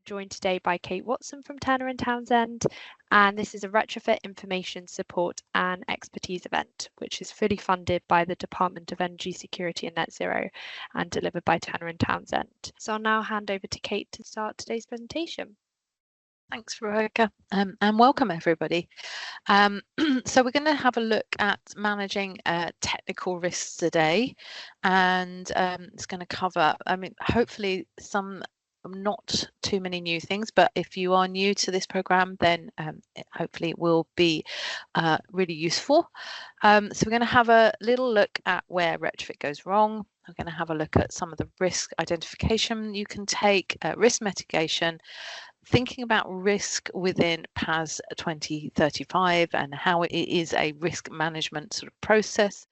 joined today by Kate Watson from Turner & Townsend, and this is a retrofit information support and expertise event, which is fully funded by the Department of Energy Security and Net Zero and delivered by Turner & Townsend. So I'll now hand over to Kate to start today's presentation. Thanks, Veronica, and welcome everybody. So we're going to have a look at managing technical risks today, and it's going to cover, hopefully some not too many new things, but if you are new to this program, then hopefully it will be really useful. So we're going to have a little look at where retrofit goes wrong. We're going to have a look at some of the risk identification you can take, risk mitigation, thinking about risk within PAS 2035 and how it is a risk management sort of process.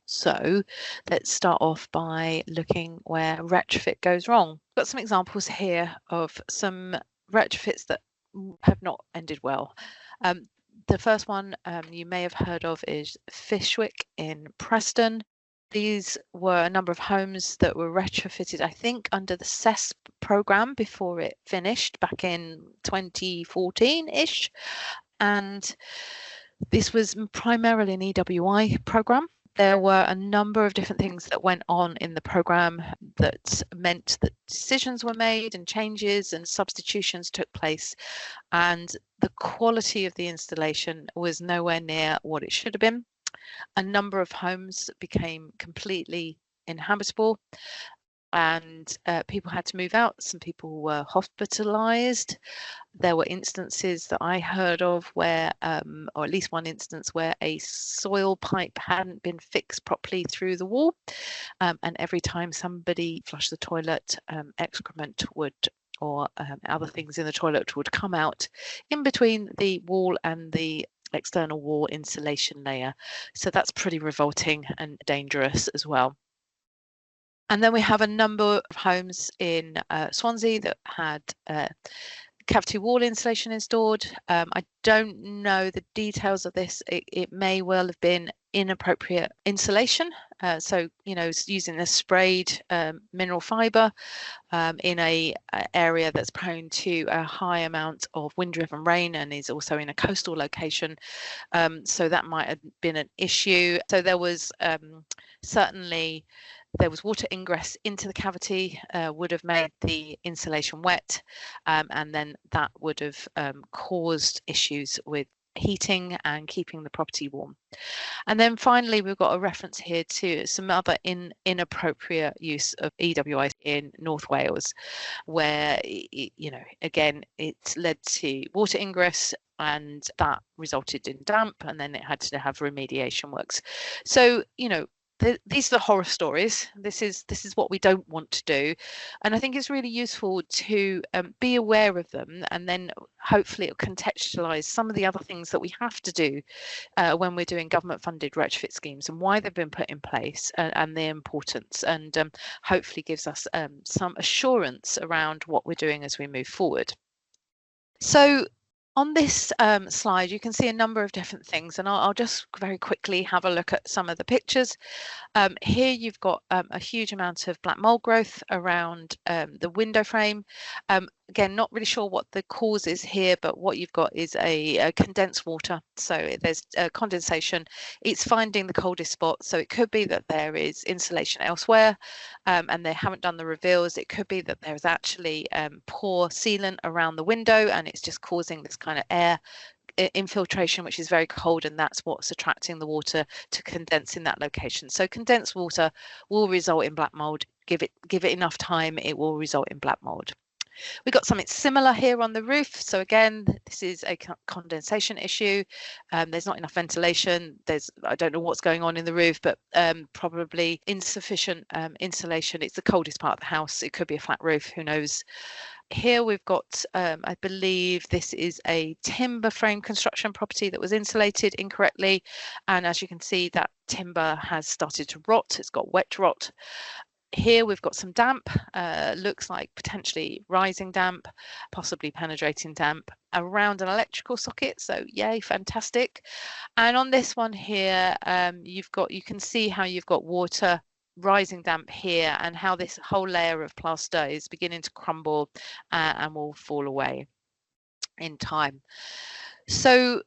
So let's start off by looking where retrofit goes wrong. I've got some examples here of some retrofits that have not ended well. The first one you may have heard of is Fishwick in Preston. These were a number of homes that were retrofitted, I think, under the CESS program before it finished back in 2014-ish. And this was primarily an EWI program. There were a number of different things that went on in the program that meant that decisions were made and changes and substitutions took place. And the quality of the installation was nowhere near what it should have been. A number of homes became completely inhabitable and people had to move out. Some people were hospitalized. There were instances that I heard of where, or at least one instance where a soil pipe hadn't been fixed properly through the wall. And every time somebody flushed the toilet, excrement would or other things in the toilet would come out in between the wall and the external wall insulation layer. So that's pretty revolting and dangerous as well. And then we have a number of homes in Swansea that had cavity wall insulation installed. I don't know the details of this. It may well have been inappropriate insulation. So, using a sprayed mineral fibre in a area that's prone to a high amount of wind-driven rain and is also in a coastal location. So that might have been an issue. So there was certainly water ingress into the cavity, would have made the insulation wet, and then that would have caused issues with heating and keeping the property warm. And then finally, we've got a reference here to some other inappropriate use of EWI in North Wales, where, again, it led to water ingress and that resulted in damp, and then it had to have remediation works. So, these are the horror stories. This is what we don't want to do, and I think it's really useful to be aware of them, and then hopefully it'll contextualise some of the other things that we have to do when we're doing government-funded retrofit schemes and why they've been put in place and their importance, and hopefully gives us some assurance around what we're doing as we move forward. So on this slide, you can see a number of different things, and I'll just very quickly have a look at some of the pictures. Here you've got a huge amount of black mold growth around the window frame. Again, not really sure what the cause is here, but what you've got is a condensed water. So there's condensation. It's finding the coldest spot. So it could be that there is insulation elsewhere and they haven't done the reveals. It could be that there's actually poor sealant around the window and it's just causing this kind of air infiltration, which is very cold, and that's what's attracting the water to condense in that location. So condensed water will result in black mold. Give it enough time, it will result in black mold. We've got something similar here on the roof. So again, this is a condensation issue. There's not enough ventilation. I don't know what's going on in the roof, but probably insufficient insulation. It's the coldest part of the house. It could be a flat roof, who knows. Here we've got, I believe this is a timber frame construction property that was insulated incorrectly. And as you can see, that timber has started to rot. It's got wet rot. Here we've got some damp, looks like potentially rising damp, possibly penetrating damp around an electrical socket. So yay, fantastic. And on this one here, you can see how you've got water rising damp here, and how this whole layer of plaster is beginning to crumble and will fall away in time. So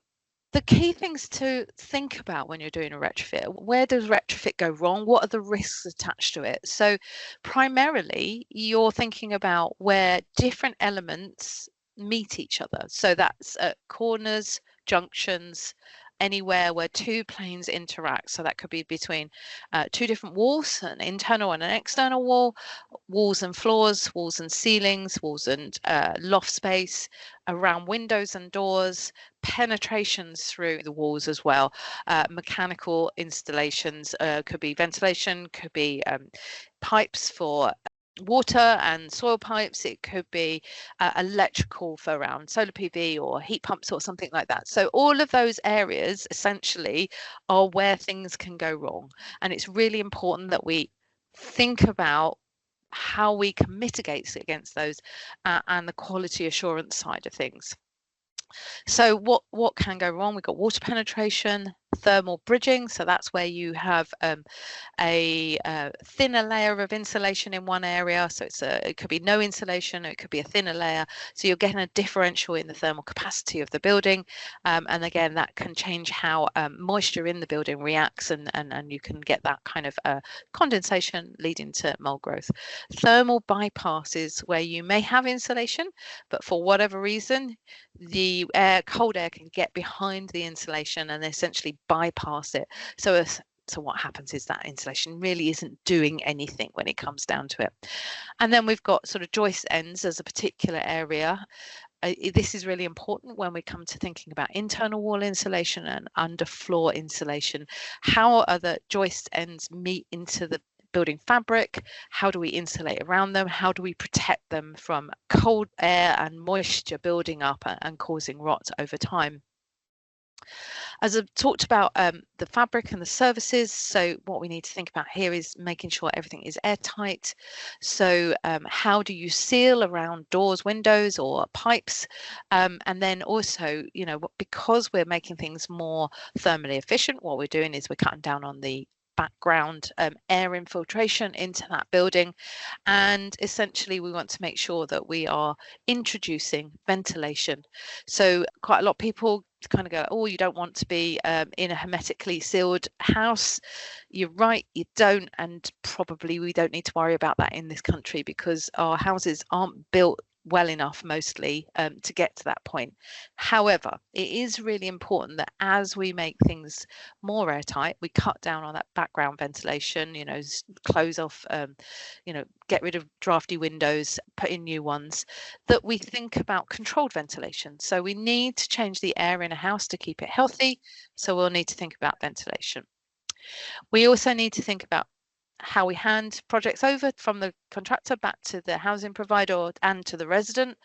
the key things to think about when you're doing a retrofit: where does retrofit go wrong? What are the risks attached to it? So primarily you're thinking about where different elements meet each other. So that's at corners, junctions, anywhere where two planes interact. So that could be between two different walls, an internal and an external wall, walls and floors, walls and ceilings, walls and loft space, around windows and doors, penetrations through the walls as well, mechanical installations, could be ventilation, could be pipes for water and soil pipes, it could be electrical for around solar PV or heat pumps or something like that. So all of those areas essentially are where things can go wrong, and it's really important that we think about how we can mitigate against those and the quality assurance side of things. So what can go wrong? We've got water penetration, thermal bridging. So that's where you have a thinner layer of insulation in one area. So it could be no insulation, or it could be a thinner layer. So you're getting a differential in the thermal capacity of the building. And again, that can change how moisture in the building reacts, and you can get that kind of condensation leading to mold growth. Thermal bypass is where you may have insulation, but for whatever reason, the cold air can get behind the insulation and essentially bypass it. So what happens is that insulation really isn't doing anything when it comes down to it. And then we've got sort of joist ends as a particular area. This is really important when we come to thinking about internal wall insulation and underfloor insulation. How are the joist ends meet into the building fabric? How do we insulate around them? How do we protect them from cold air and moisture building up and causing rot over time? As I've talked about the fabric and the services, so what we need to think about here is making sure everything is airtight. So how do you seal around doors, windows, or pipes? And then also, you know, because we're making things more thermally efficient, what we're doing is we're cutting down on the background air infiltration into that building, and essentially we want to make sure that we are introducing ventilation. So quite a lot of people kind of go, oh, you don't want to be in a hermetically sealed house. You're right, you don't, and probably we don't need to worry about that in this country because our houses aren't built well enough mostly to get to that point. However, it is really important that as we make things more airtight, we cut down on that background ventilation, you know, close off, you know, get rid of drafty windows, put in new ones, that we think about controlled ventilation. So we need to change the air in a house to keep it healthy. So we'll need to think about ventilation. We also need to think about how we hand projects over from the contractor back to the housing provider and to the resident,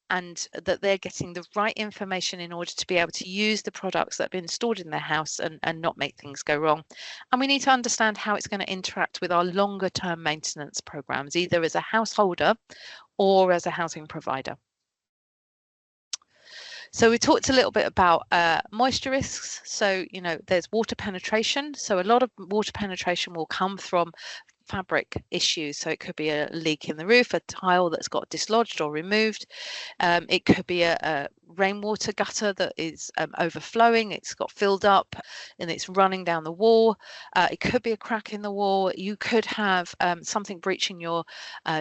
and that they're getting the right information in order to be able to use the products that have been installed in their house and not make things go wrong. And we need to understand how it's going to interact with our longer term maintenance programs, either as a householder or as a housing provider. So we talked a little bit about moisture risks. So, you know, there's water penetration. So a lot of water penetration will come from fabric issues. So it could be a leak in the roof, a tile that's got dislodged or removed. It could be a rainwater gutter that is overflowing, it's got filled up and it's running down the wall. It could be a crack in the wall. You could have something breaching your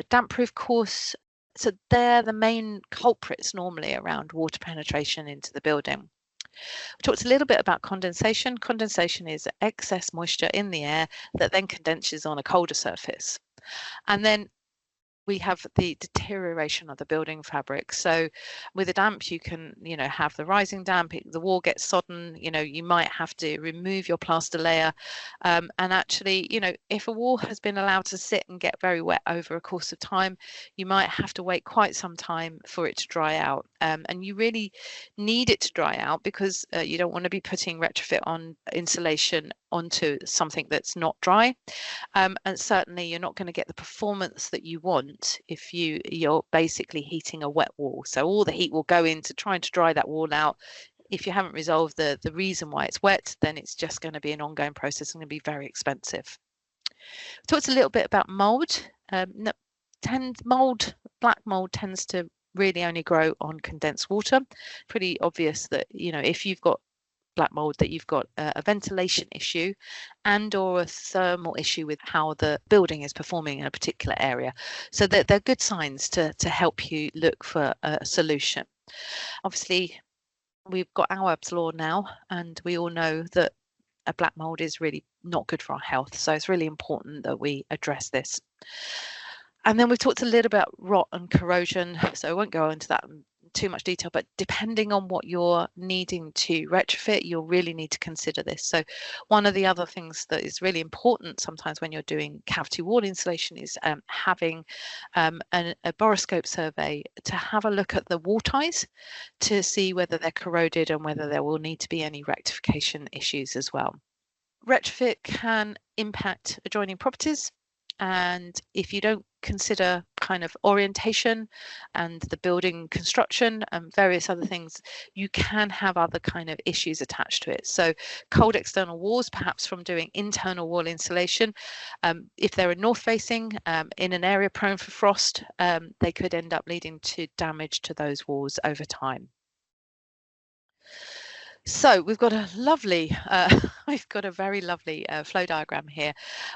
damp-proof course. So they're the main culprits normally around water penetration into the building. We talked a little bit about condensation. Condensation is excess moisture in the air that then condenses on a colder surface. And then we have the deterioration of the building fabric. So with a damp, you can, you know, have the rising damp, the wall gets sodden, you know, you might have to remove your plaster layer. And actually, you know, if a wall has been allowed to sit and get very wet over a course of time, you might have to wait quite some time for it to dry out. And you really need it to dry out because you don't want to be putting retrofit on insulation onto something that's not dry. And certainly you're not going to get the performance that you want if you're basically heating a wet wall. So all the heat will go into trying to dry that wall out. If you haven't resolved the reason why it's wet, then it's just going to be an ongoing process and going to be very expensive. Talked a little bit about mold. Black mold tends to really only grow on condensed water. Pretty obvious that, if you've got black mold, that you've got a ventilation issue and or a thermal issue with how the building is performing in a particular area. So they're good signs to help you look for a solution. Obviously, we've got our Abbs law now, and we all know that a black mold is really not good for our health. So it's really important that we address this. And then we've talked a little about rot and corrosion, so I won't go into that in too much detail, but depending on what you're needing to retrofit, you'll really need to consider this. So one of the other things that is really important sometimes when you're doing cavity wall insulation is having a boroscope survey to have a look at the wall ties to see whether they're corroded and whether there will need to be any rectification issues as well. Retrofit can impact adjoining properties, and if you don't consider kind of orientation and the building construction and various other things, you can have other kind of issues attached to it. So cold external walls, perhaps from doing internal wall insulation, if they're north facing in an area prone for frost, they could end up leading to damage to those walls over time. So we've got a very lovely flow diagram here,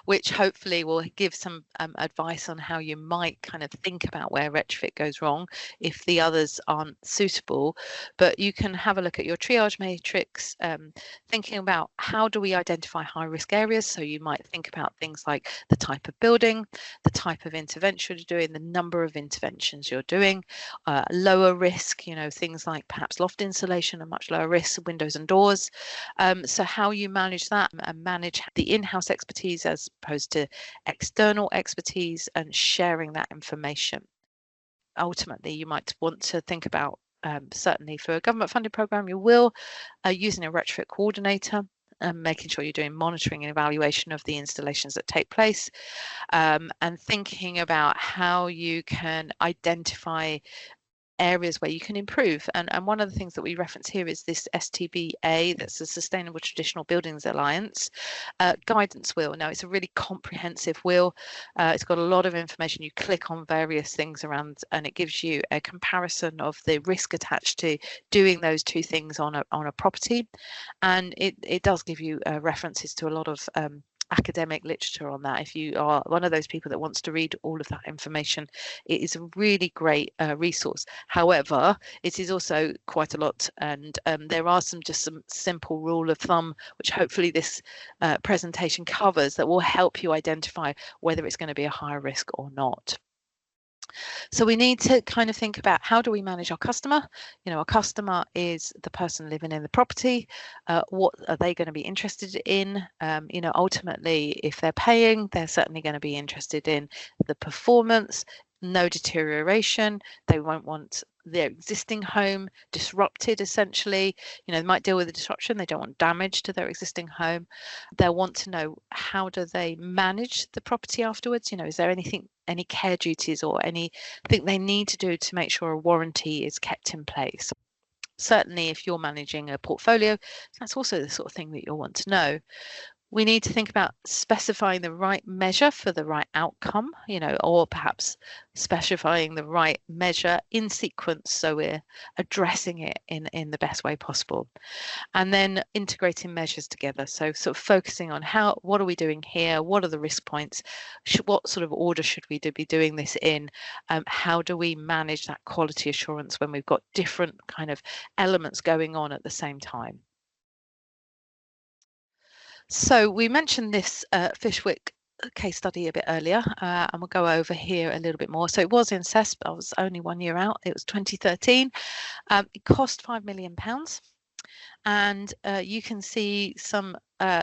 which hopefully will give some advice on how you might kind of think about where retrofit goes wrong if the others aren't suitable. But you can have a look at your triage matrix, thinking about how do we identify high risk areas. So you might think about things like the type of building, the type of intervention you're doing, the number of interventions you're doing, lower risk, things like perhaps loft insulation are much lower risk, windows and doors. So how you manage that and manage the in-house expertise as opposed to external expertise and sharing that information. Ultimately, you might want to think about, certainly for a government funded program, you will using a retrofit coordinator and making sure you're doing monitoring and evaluation of the installations that take place, and thinking about how you can identify areas where you can improve. And one of the things that we reference here is this STBA, that's the Sustainable Traditional Buildings Alliance guidance wheel. Now, it's a really comprehensive wheel. It's got a lot of information. You click on various things around and it gives you a comparison of the risk attached to doing those two things on a property. And it does give you references to a lot of academic literature on that. If you are one of those people that wants to read all of that information, it is a really great resource. However, it is also quite a lot, and there are some simple rule of thumb which hopefully this presentation covers that will help you identify whether it's going to be a high risk or not. So we need to kind of think about, how do we manage our customer? Our customer is the person living in the property. What are they going to be interested in? Ultimately, if they're paying, they're certainly going to be interested in the performance, no deterioration. They won't want their existing home disrupted, essentially. They might deal with the disruption. They don't want damage to their existing home. They'll want to know, how do they manage the property afterwards? Is there any care duties or anything they need to do to make sure a warranty is kept in place? Certainly, if you're managing a portfolio, that's also the sort of thing that you'll want to know. We need to think about specifying the right measure for the right outcome, or perhaps specifying the right measure in sequence so we're addressing it in the best way possible. And then integrating measures together. So sort of focusing on what are we doing here? What are the risk points? What sort of order should we be doing this in? How do we manage that quality assurance when we've got different kind of elements going on at the same time? So we mentioned this Fishwick case study a bit earlier, and we'll go over here a little bit more. So it was in CESP. I was only 1 year out. It was 2013. It cost £5 million. And you can see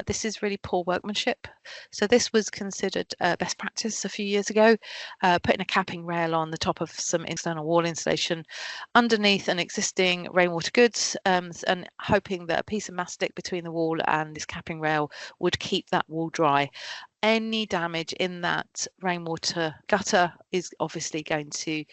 this is really poor workmanship. So this was considered best practice a few years ago, putting a capping rail on the top of some external wall insulation underneath an existing rainwater goods, and hoping that a piece of mastic between the wall and this capping rail would keep that wall dry. Any damage in that rainwater gutter is obviously going to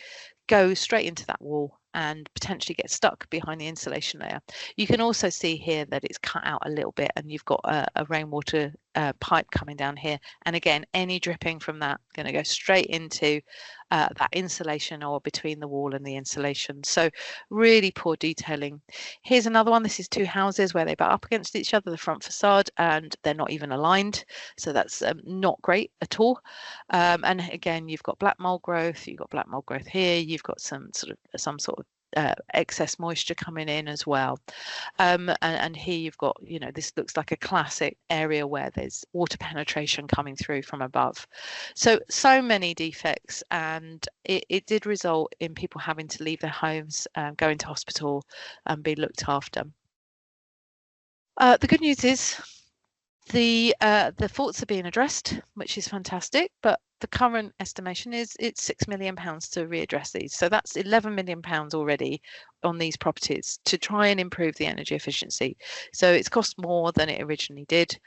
go straight into that wall and potentially get stuck behind the insulation layer. You can also see here that it's cut out a little bit, and you've got a rainwater pipe coming down here. And again, any dripping from that going to go straight into that insulation or between the wall and the insulation. So really poor detailing. Here's another one. This is two houses where they butt up against each other, the front facade, and they're not even aligned. So that's not great at all. And again, you've got black mold growth. You've got black mold growth here. You've got some sort of excess moisture coming in as well. And here you've got, this looks like a classic area where there's water penetration coming through from above. So many defects, and it did result in people having to leave their homes, go into hospital and be looked after. The good news is the faults are being addressed, which is fantastic, but the current estimation is it's £6 million to readdress these. So that's £11 million already on these properties to try and improve the energy efficiency. So it's cost more than it originally did.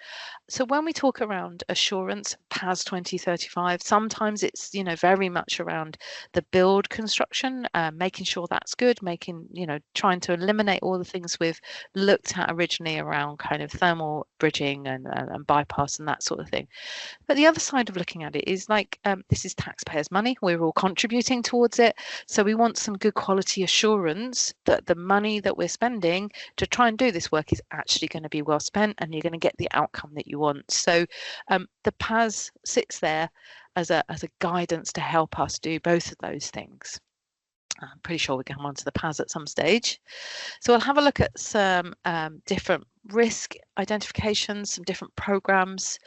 So when we talk around assurance, PAS 2035, sometimes it's, very much around the build construction, making sure that's good, trying to eliminate all the things we've looked at originally around kind of thermal bridging and bypass and that sort of thing. But the other side of looking at it is this is taxpayers' money. We're all contributing towards it. So we want some good quality assurance that the money that we're spending to try and do this work is actually going to be well spent, and you're going to get the outcome that you want. So the PAS sits there as a guidance to help us do both of those things. I'm pretty sure we'll come on to the PAS at some stage. So we'll have a look at some different risk identifications, some different programs.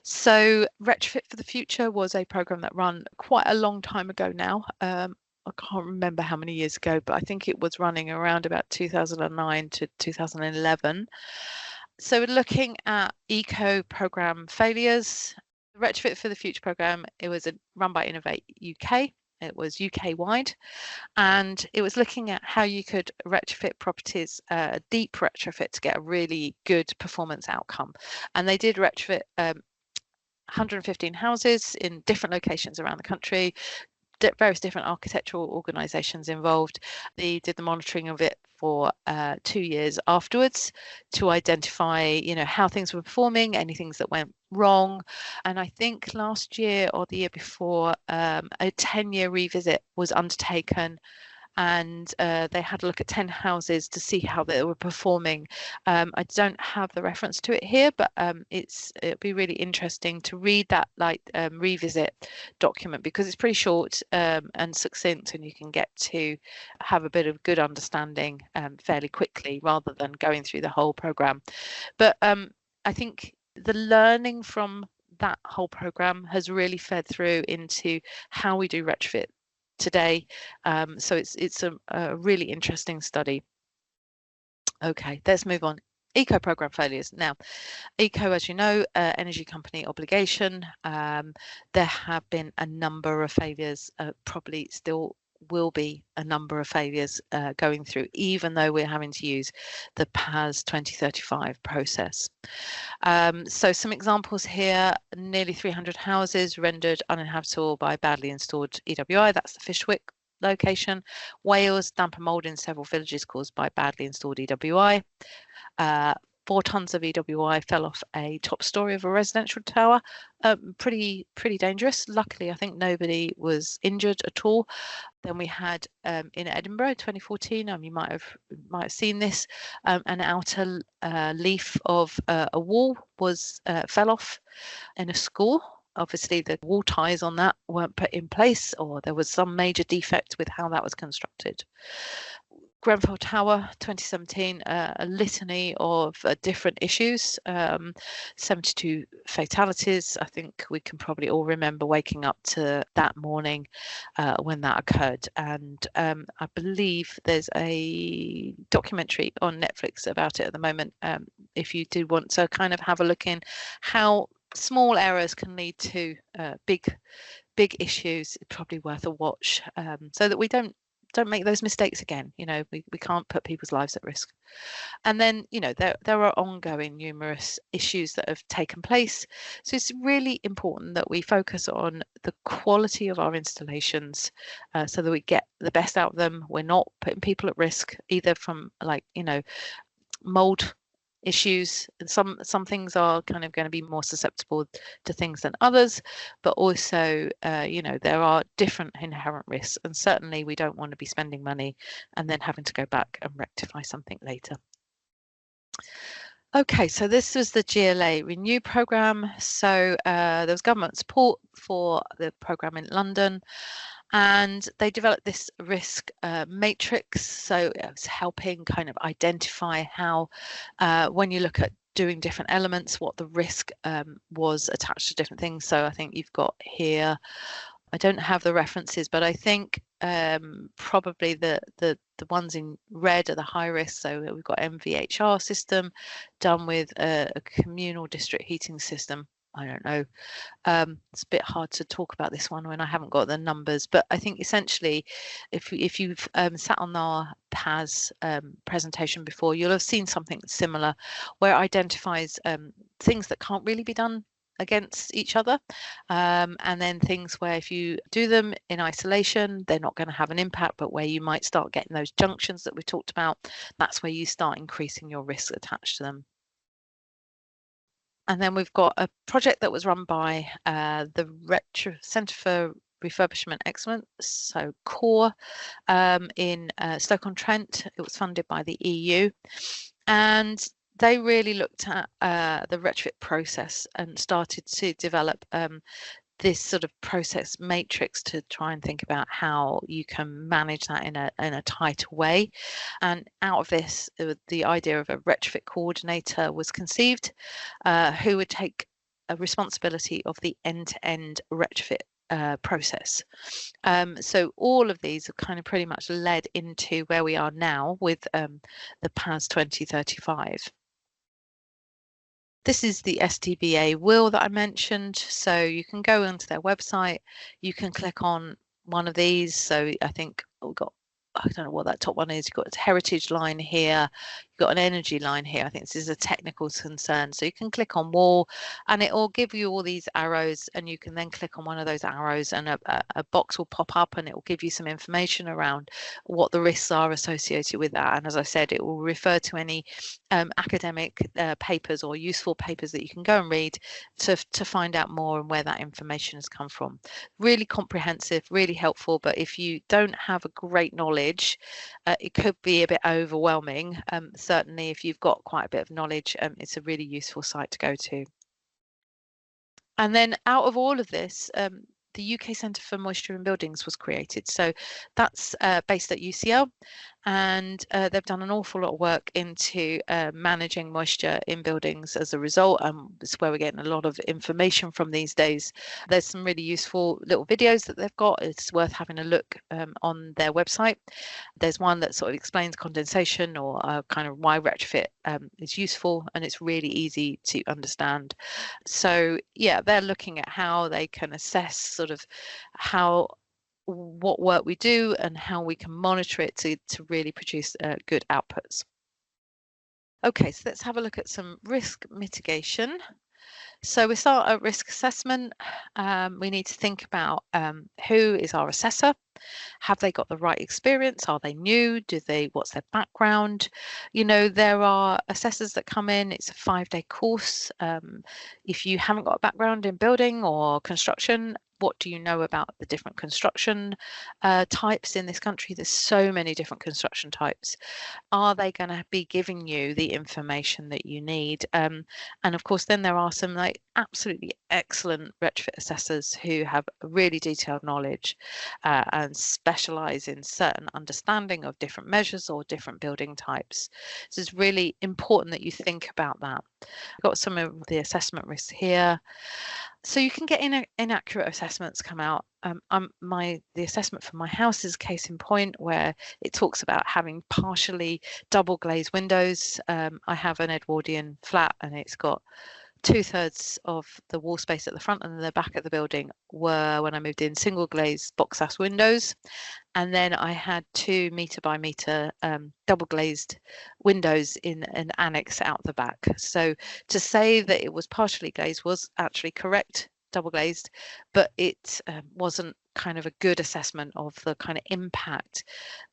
So Retrofit for the Future was a program that ran quite a long time ago now. I can't remember how many years ago, but I think it was running around about 2009 to 2011. So we're looking at eco program failures. The Retrofit for the Future program, it was run by Innovate UK. It was UK wide, and it was looking at how you could retrofit properties, a deep retrofit, to get a really good performance outcome. And they did retrofit 115 houses in different locations around the country, various different architectural organisations involved. They did the monitoring of it for 2 years afterwards to identify, how things were performing, any things that went wrong. And I think last year or the year before, a 10-year revisit was undertaken, and they had a look at 10 houses to see how they were performing. I don't have the reference to it here, but it'll be really interesting to read that revisit document, because it's pretty short and succinct, and you can get to have a bit of good understanding fairly quickly rather than going through the whole program. But I think the learning from that whole program has really fed through into how we do retrofit today. So it's a really interesting study. Okay, let's move on. Eco program failures. Now, eco, as you know, energy company obligation. There have been a number of failures, probably still will be a number of failures going through, even though we're having to use the PAS 2035 process. So some examples here: nearly 300 houses rendered uninhabitable by badly installed EWI. That's the Fishwick location. Wales, damp and mould in several villages caused by badly installed EWI. 4 tons of EWI fell off a top story of a residential tower. Pretty dangerous. Luckily, I think nobody was injured at all. Then we had in Edinburgh, 2014. You might have seen this. An outer leaf of a wall fell off in a school. Obviously, the wall ties on that weren't put in place, or there was some major defect with how that was constructed. Grenfell Tower, 2017, a litany of different issues, 72 fatalities. I think we can probably all remember waking up to that morning when that occurred. And I believe there's a documentary on Netflix about it at the moment. If you do want to kind of have a look in how small errors can lead to big issues, it's probably worth a watch, so that we don't don't make those mistakes again. You know, we can't put people's lives at risk. And then, you know, there are ongoing numerous issues that have taken place. So it's really important that we focus on the quality of our installations, so that we get the best out of them. We're not putting people at risk either from, like, you know, mold issues, and some things are kind of going to be more susceptible to things than others, but also you know, there are different inherent risks, and certainly we don't want to be spending money and then having to go back and rectify something later. Okay, so this was the GLA Renew programme. So there was government support for the programme in London, and they developed this risk matrix. So it was helping kind of identify how, when you look at doing different elements, what the risk was attached to different things. So I think you've got here, I don't have the references, but I think probably the ones in red are the high risk. So we've got MVHR system done with a communal district heating system. I don't know. It's a bit hard to talk about this one when I haven't got the numbers, but I think essentially, if you've sat on our PAS presentation before, you'll have seen something similar where it identifies things that can't really be done against each other, and then things where if you do them in isolation, they're not going to have an impact, but where you might start getting those junctions that we talked about, that's where you start increasing your risk attached to them. And then we've got a project that was run by the Centre for Refurbishment Excellence, so CORE, in Stoke-on-Trent. It was funded by the EU, and they really looked at the retrofit process and started to develop this sort of process matrix to try and think about how you can manage that in a tighter way. And out of this, the idea of a retrofit coordinator was conceived, who would take a responsibility of the end-to-end retrofit process. So all of these are kind of pretty much led into where we are now with the PAS 2035. This is the SDBA will that I mentioned. So you can go onto their website, you can click on one of these. So I think we've got, I don't know what that top one is. You've got a heritage line here. You've got an energy line here. I think this is a technical concern. So you can click on wall and it will give you all these arrows, and you can then click on one of those arrows and a box will pop up and it will give you some information around what the risks are associated with that. And as I said, it will refer to any academic papers or useful papers that you can go and read to find out more and where that information has come from. Really comprehensive, really helpful, but if you don't have a great knowledge, it could be a bit overwhelming. Certainly if you've got quite a bit of knowledge, it's a really useful site to go to. And then out of all of this, the UK Centre for Moisture in Buildings was created. So that's based at UCL, and they've done an awful lot of work into managing moisture in buildings as a result. It's where we're getting a lot of information from these days. There's some really useful little videos that they've got. It's worth having a look on their website. There's one that sort of explains condensation or kind of why retrofit is useful, and it's really easy to understand. So yeah, they're looking at how they can assess sort of what work we do and how we can monitor it to really produce good outputs. Okay, so let's have a look at some risk mitigation. So we start at risk assessment. We need to think about who is our assessor. Have they got the right experience? Are they new? What's their background? You know, there are assessors that come in, it's a 5-day course. If you haven't got a background in building or construction, what do you know about the different construction types in this country? There's so many different construction types. Are they going to be giving you the information that you need? And of course, then there are some like absolutely excellent retrofit assessors who have really detailed knowledge and specialize in certain understanding of different measures or different building types. So it's really important that you think about that. I've got some of the assessment risks here. So you can get inaccurate assessments come out. The assessment for my house is a case in point where it talks about having partially double glazed windows. I have an Edwardian flat and it's got 2/3 of the wall space at the front and the back of the building were, when I moved in, single glazed box ash windows. And then I had 2 metre by metre double glazed windows in an annex out the back. So to say that it was partially glazed was actually correct, double glazed, but it wasn't kind of a good assessment of the kind of impact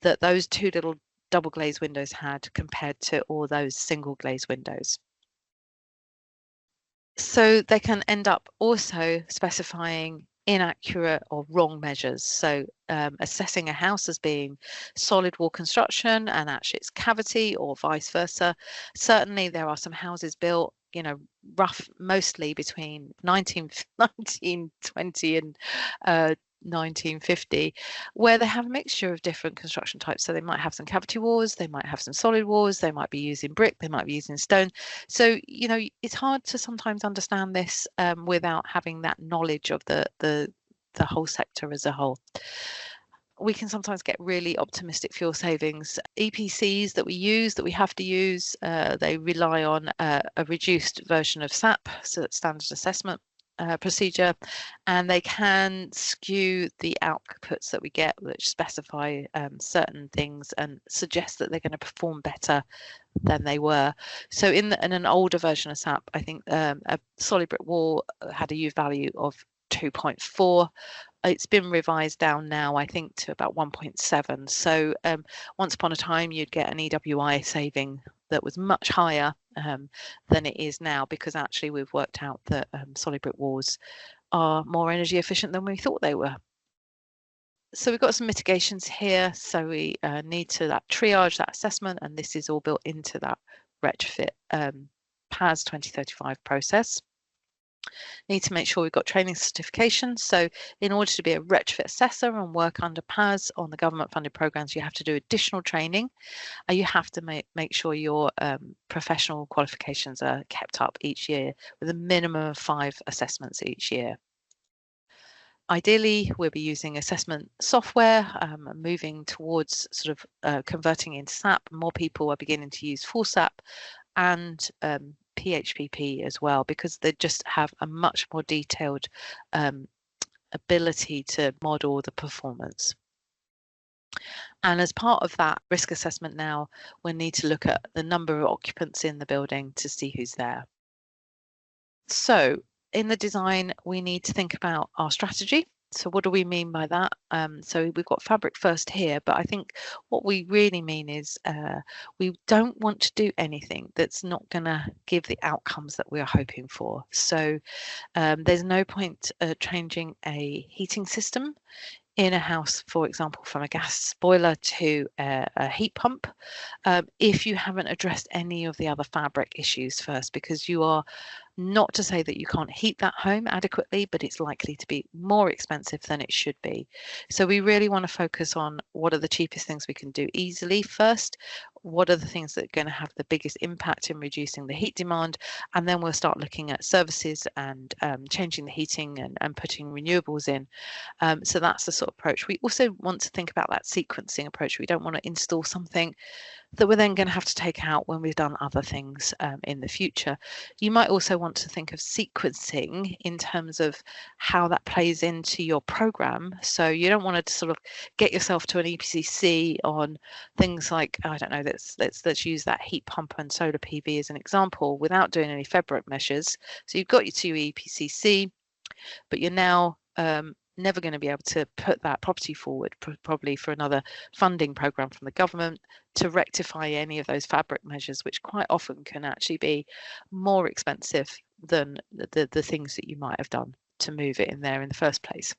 that those 2 little double glazed windows had compared to all those single glazed windows. So they can end up also specifying inaccurate or wrong measures. So assessing a house as being solid wall construction and actually it's cavity, or vice versa. Certainly there are some houses built, you know, mostly between 1920 and 1950, where they have a mixture of different construction types. So they might have some cavity walls, they might have some solid walls, they might be using brick, they might be using stone. So, you know, it's hard to sometimes understand this without having that knowledge of the whole sector as a whole. We can sometimes get really optimistic fuel savings. EPCs that we have to use, they rely on a reduced version of SAP, so that's standard assessment procedure, and they can skew the outputs that we get, which specify certain things and suggest that they're going to perform better than they were. So in an older version of SAP, I think a solid brick wall had a U value of 2.4. It's been revised down now, I think, to about 1.7. So once upon a time, you'd get an EWI saving that was much higher than it is now, because actually we've worked out that solid brick walls are more energy efficient than we thought they were. So we've got some mitigations here. So we need to triage that assessment, and this is all built into that retrofit PAS 2035 process. Need to make sure we've got training certification. So in order to be a retrofit assessor and work under PAS on the government funded programs, you have to do additional training. You have to make sure your professional qualifications are kept up each year with a minimum of 5 assessments each year. Ideally, we'll be using assessment software, moving towards sort of converting into SAP. More people are beginning to use full SAP and PHPP as well, because they just have a much more detailed ability to model the performance. And as part of that risk assessment now, we need to look at the number of occupants in the building to see who's there. So in the design, we need to think about our strategy. So what do we mean by that? So we've got fabric first here, but I think what we really mean is we don't want to do anything that's not going to give the outcomes that we are hoping for. So there's no point changing a heating system in a house, for example, from a gas boiler to a heat pump, if you haven't addressed any of the other fabric issues first, because you are, not to say that you can't heat that home adequately, but it's likely to be more expensive than it should be. So we really want to focus on what are the cheapest things we can do easily first, what are the things that are going to have the biggest impact in reducing the heat demand, and then we'll start looking at services and changing the heating and putting renewables in. So that's the sort of approach. We also want to think about that sequencing approach. We don't want to install something that we're then going to have to take out when we've done other things in the future. You might also want to think of sequencing in terms of how that plays into your program. So you don't want to sort of get yourself to an EPCC on things like, I don't know, let's use that heat pump and solar PV as an example without doing any fabric measures. So you've got your 2 EPCC, but you're now never going to be able to put that property forward probably for another funding program from the government to rectify any of those fabric measures, which quite often can actually be more expensive than the things that you might have done to move it in there in the first place.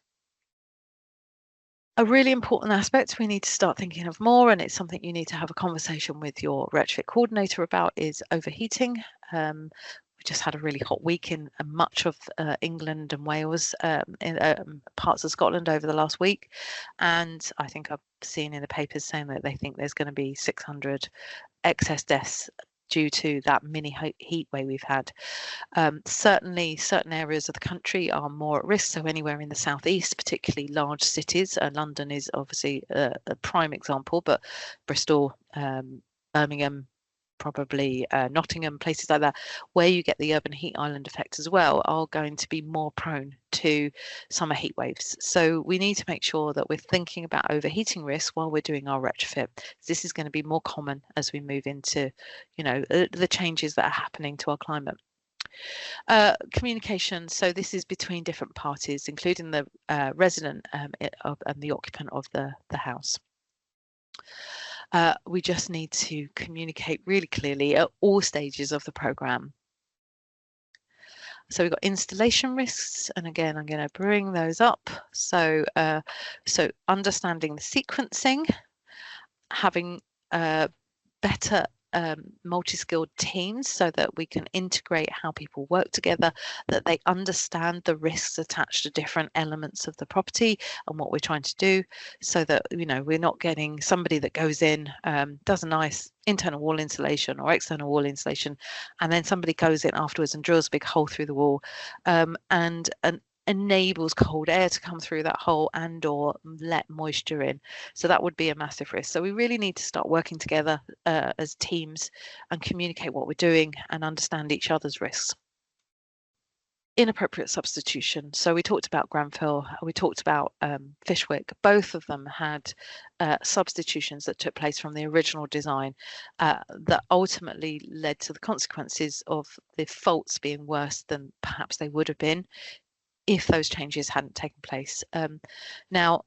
A really important aspect we need to start thinking of more, and it's something you need to have a conversation with your retrofit coordinator about, is overheating. We just had a really hot week in much of England and Wales, in parts of Scotland over the last week, and I think I've seen in the papers saying that they think there's going to be 600 excess deaths due to that mini heat wave we've had. Certainly certain areas of the country are more at risk, so anywhere in the southeast, particularly large cities, London is obviously a prime example, but Bristol, Birmingham, probably Nottingham, places like that, where you get the urban heat island effect as well, are going to be more prone to summer heat waves. So we need to make sure that we're thinking about overheating risk while we're doing our retrofit. This is going to be more common as we move into, you know, the changes that are happening to our climate. Communication. So this is between different parties, including the resident and the occupant of the house. We just need to communicate really clearly at all stages of the programme. So we've got installation risks, and again, I'm going to bring those up. So, so understanding the sequencing, having better multi-skilled teams so that we can integrate how people work together, that they understand the risks attached to different elements of the property and what we're trying to do, so that, you know, we're not getting somebody that goes in, does a nice internal wall insulation or external wall insulation, and then somebody goes in afterwards and drills a big hole through the wall and enables cold air to come through that hole and or let moisture in. So that would be a massive risk. So we really need to start working together as teams and communicate what we're doing and understand each other's risks. Inappropriate substitution. So we talked about Grenfell, we talked about Fishwick. Both of them had substitutions that took place from the original design that ultimately led to the consequences of the faults being worse than perhaps they would have been if those changes hadn't taken place. Now,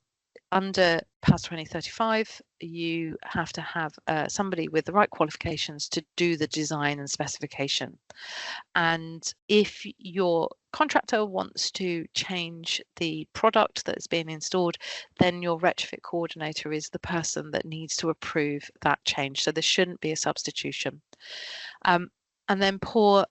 under PAS 2035, you have to have somebody with the right qualifications to do the design and specification. And if your contractor wants to change the product that's being installed, then your retrofit coordinator is the person that needs to approve that change. So there shouldn't be a substitution. And then poor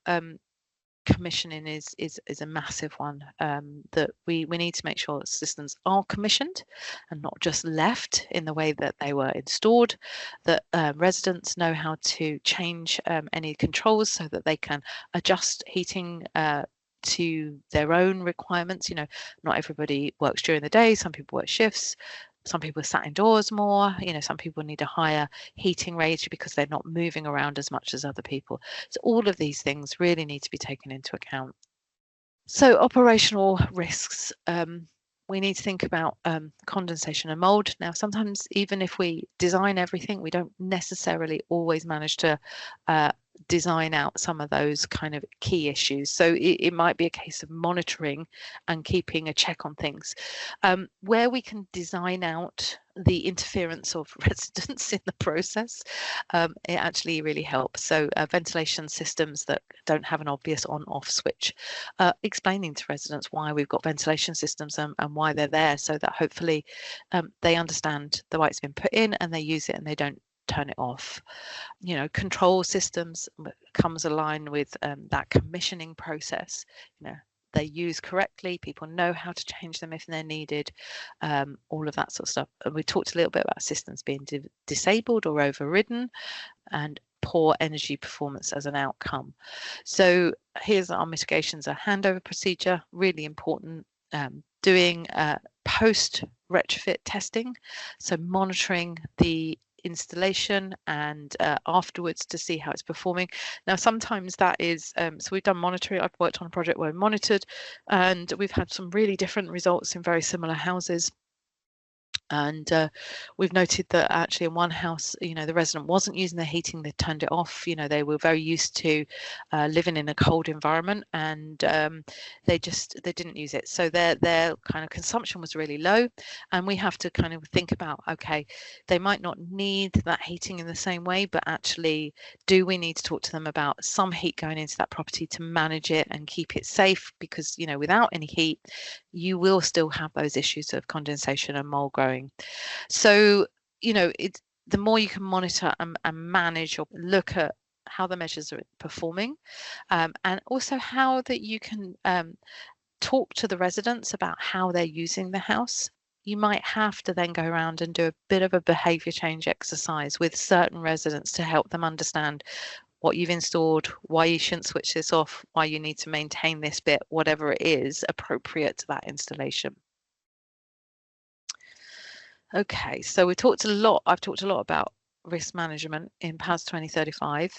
commissioning is a massive one, that we need to make sure that systems are commissioned and not just left in the way that they were installed, that residents know how to change any controls so that they can adjust heating to their own requirements. You know, not everybody works during the day, some people work shifts, some people are sat indoors more, you know, some people need a higher heating rate because they're not moving around as much as other people. So all of these things really need to be taken into account. So operational risks. We need to think about condensation and mold. Now, sometimes even if we design everything, we don't necessarily always manage to design out some of those kind of key issues. So it might be a case of monitoring and keeping a check on things. Where we can design out the interference of residents in the process, it actually really helps. So ventilation systems that don't have an obvious on-off switch, explaining to residents why we've got ventilation systems and why they're there, so that hopefully they understand the why it's been put in and they use it and they don't turn it off. You know, control systems comes aligned with that commissioning process. You know, they're used correctly, people know how to change them if they're needed, all of that sort of stuff. And we talked a little bit about systems being disabled or overridden and poor energy performance as an outcome. So here's our mitigations. A handover procedure, really important. Doing post retrofit testing, so monitoring the installation and afterwards to see how it's performing. Now sometimes that is so we've done monitoring. I've worked on a project where we monitored and we've had some really different results in very similar houses. And we've noted that actually in one house, you know, the resident wasn't using the heating, they turned it off. You know, they were very used to living in a cold environment, and they didn't use it. So their kind of consumption was really low, and we have to kind of think about, okay, they might not need that heating in the same way, but actually, do we need to talk to them about some heat going into that property to manage it and keep it safe? Because, you know, without any heat, you will still have those issues of condensation and mold growing. So, you know, it's the more you can monitor and manage or look at how the measures are performing, and also how that you can talk to the residents about how they're using the house. You might have to then go around and do a bit of a behaviour change exercise with certain residents to help them understand what you've installed, why you shouldn't switch this off, why you need to maintain this bit, whatever it is appropriate to that installation. Okay, so I've talked a lot about risk management in PAS 2035.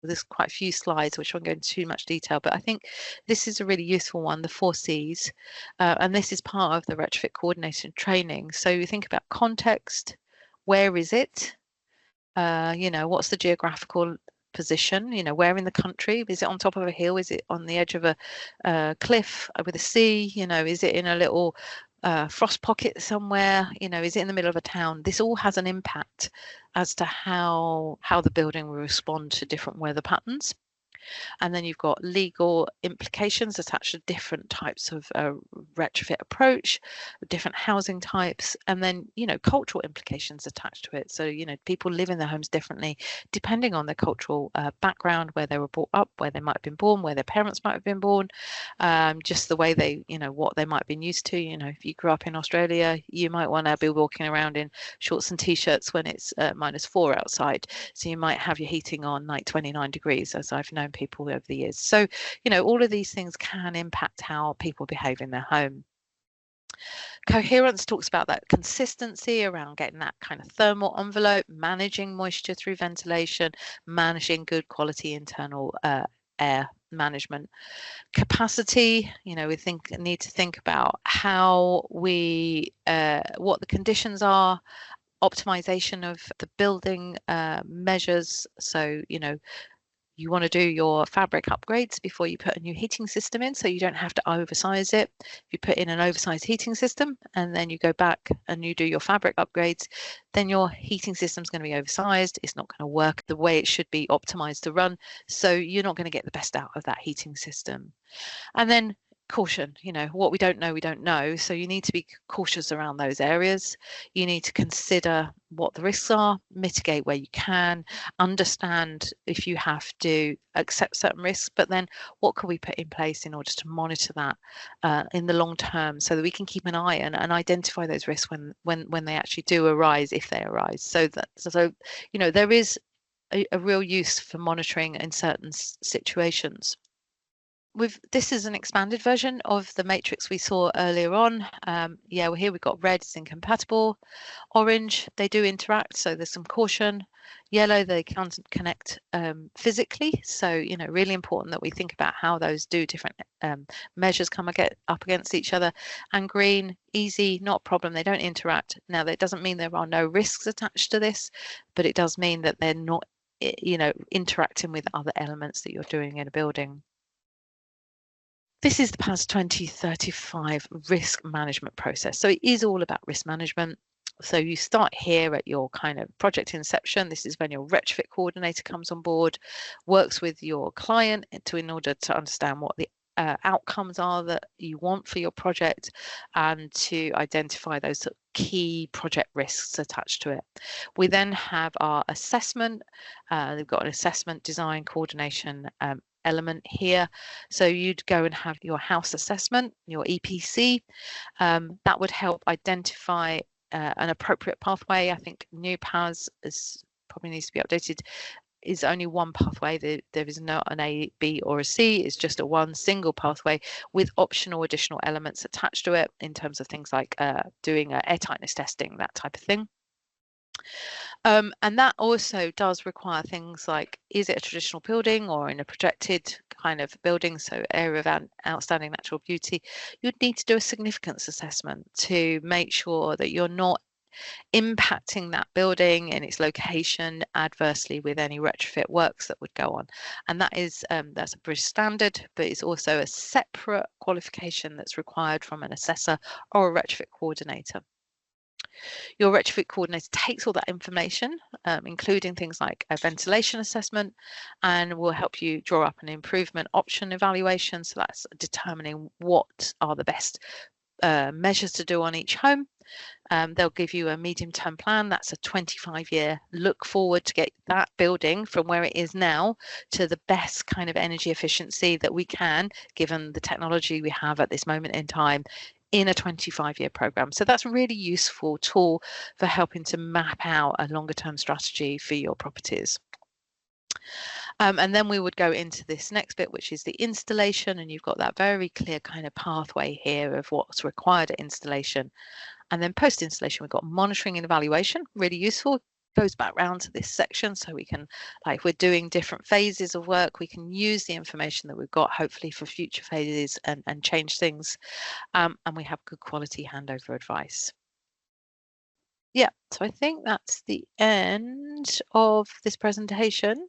There's quite a few slides which won't go into too much detail, but I think this is a really useful one, the 4Cs, and this is part of the retrofit coordination training. So you think about context, where is it? What's the geographical position? Where in the country? Is it on top of a hill? Is it on the edge of a cliff with a sea? Is it in a little frost pocket somewhere? Is it in the middle of a town? This all has an impact as to how the building will respond to different weather patterns. And then you've got legal implications attached to different types of retrofit approach, different housing types, and then, cultural implications attached to it. So, people live in their homes differently, depending on their cultural background, where they were brought up, where they might have been born, where their parents might have been born, just the way they, what they might have been used to. If you grew up in Australia, you might want to be walking around in shorts and t-shirts when it's -4 outside. So you might have your heating on like 29 degrees, as I've known people over the years. So, all of these things can impact how people behave in their home. Coherence talks about that consistency around getting that kind of thermal envelope, managing moisture through ventilation, managing good quality internal air management. Capacity, we need to think about how what the conditions are, optimization of the building measures. So, you want to do your fabric upgrades before you put a new heating system in, so you don't have to oversize it. If you put in an oversized heating system and then you go back and you do your fabric upgrades, then your heating system is going to be oversized. It's not going to work the way it should be optimized to run. So you're not going to get the best out of that heating system. And then caution, what we don't know. So you need to be cautious around those areas. You need to consider what the risks are, mitigate where you can, understand if you have to accept certain risks, but then what can we put in place in order to monitor that in the long term, so that we can keep an eye and identify those risks when they actually do arise, if they arise. So there is a real use for monitoring in certain situations. This is an expanded version of the matrix we saw earlier on. Here we've got red is incompatible, orange they do interact, so there's some caution. Yellow, they can't connect physically, so really important that we think about how those different measures come up against each other. And green, easy, not a problem, they don't interact. Now that doesn't mean there are no risks attached to this, but it does mean that they're not interacting with other elements that you're doing in a building. This is the PAS 2035 risk management process. So it is all about risk management. So you start here at your kind of project inception. This is when your retrofit coordinator comes on board, works with your client in order to understand what the outcomes are that you want for your project, and to identify those key project risks attached to it. We then have our assessment. They've got an assessment, design, coordination element here. So you'd go and have your house assessment, your EPC. That would help identify an appropriate pathway. I think new PAS probably needs to be updated. Is only one pathway. There is not an A, B, or a C. It's just a one single pathway with optional additional elements attached to it in terms of things like doing air tightness testing, that type of thing. And that also does require things like, is it a traditional building or in a projected kind of building, so area of outstanding natural beauty? You'd need to do a significance assessment to make sure that you're not impacting that building and its location adversely with any retrofit works that would go on. And that is that's a British standard, but it's also a separate qualification that's required from an assessor or a retrofit coordinator. Your retrofit coordinator takes all that information, including things like a ventilation assessment, and will help you draw up an improvement option evaluation. So that's determining what are the best measures to do on each home. They'll give you a medium-term plan. That's a 25-year look forward to get that building from where it is now to the best kind of energy efficiency that we can, given the technology we have at this moment in time, in a 25-year program. So that's a really useful tool for helping to map out a longer-term strategy for your properties. And then we would go into this next bit, which is the installation, and you've got that very clear kind of pathway here of what's required at installation. And then post-installation, we've got monitoring and evaluation, really useful. goes back round to this section, so we can, like, if we're doing different phases of work, we can use the information that we've got hopefully for future phases and change things, and we have good quality handover advice. Yeah, so I think that's the end of this presentation.